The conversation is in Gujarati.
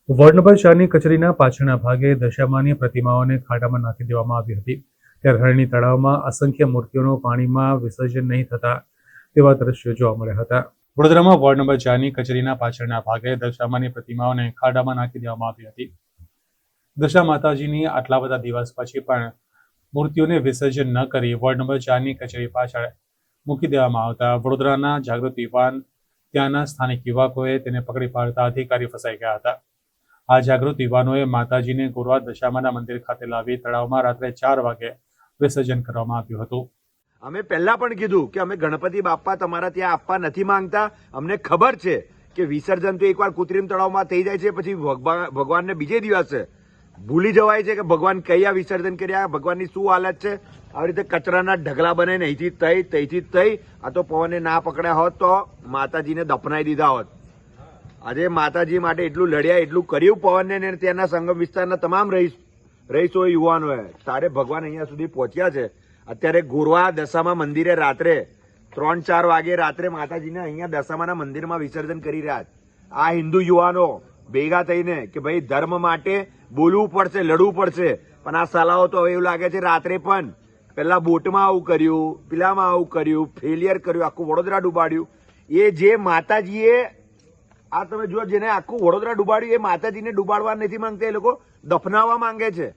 વોર્ડ નંબર 4ની કચેરીના પાછળના ભાગે દશામાની પ્રતિમાઓને ખાડામાં નાખી દેવામાં આવી હતી ત્યારે હરણી તળાવમાં અસંખ્ય મૂર્તિઓનું પાણીમાં વિસર્જન નહીં થતા તેવા દ્રશ્યો જોવા મળ્યા હતા। વડોદરામાં વોર્ડ નંબર 4ની કચેરીના પાછળના ભાગે દશામાની પ્રતિમાઓને ખાડામાં નાખી દેવામાં આવી હતી। દશા માતાજીની આટલા બધા દિવસ પછી પણ મૂર્તિઓને વિસર્જન ન કરી વોર્ડ નંબર 4ની કચેરી પાછળ મૂકી દેવામાં આવતા વડોદરાના જાગૃત યુવાન ત્યાંના સ્થાનિક યુવકોએ તેને પકડી પાડતા અધિકારી ફસાઈ ગયા હતા। આ જાગૃત યુવાનોએ માતાજીને ગોરવા દશામાના મંદિર ખાતે લાવી તળાવમાં રાત્રે 4 વાગે વિસર્જન કરવામાં આવ્યું હતું। અમે પહેલા પણ કીધું કે અમે ગણપતિ બાપ્પા તમારા ત્યાં આપવા નથી માંગતા। અમને ખબર છે કે વિસર્જન તો એકવાર કૃત્રિમ તળાવમાં થઈ જાય છે, પછી ભગવાનને બીજે દિવસે ભૂલી જવાય છે કે ભગવાન કયા વિસર્જન કર્યા, ભગવાનની શું હાલત છે। આવી રીતે કચરાના ઢગલા બનાવીને અહીંથી થઈ આ તો પવને ના પકડ્યા હોત તો માતાજીને દફનાઈ દીધા હોત। આજે માતાજી માટે એટલું લડ્યા, એટલું કર્યું પવનને ને ત્યાંના સંગમ વિસ્તારના તમામ રહીશો યુવાનોએ, તારે ભગવાન અહીંયા સુધી પહોંચ્યા છે। અત્યારે ગોરવા દશામા મંદિરે રાત્રે 3-4 વાગે રાત્રે માતાજીને અહીંયા દશામાના મંદિરમાં વિસર્જન કરી રહ્યા છે। આ હિન્દુ યુવાનો ભેગા થઈને કે ભાઈ ધર્મ માટે બોલવું પડશે, લડવું પડશે, પણ આ સલાહો તો હવે એવું લાગે છે રાત્રે પણ પેલા બોટમાં આવું કર્યું, પેલામાં આવું કર્યું, ફેલિયર કર્યું, આખું વડોદરા ડૂબાડ્યું। એ જે માતાજીએ આ તમે જુઓ, જેને આખું વડોદરા ડૂબાડ્યું એ માતાજીને ડૂબાડવા નથી માંગતા, એ લોકો દફનાવવા માંગે છે।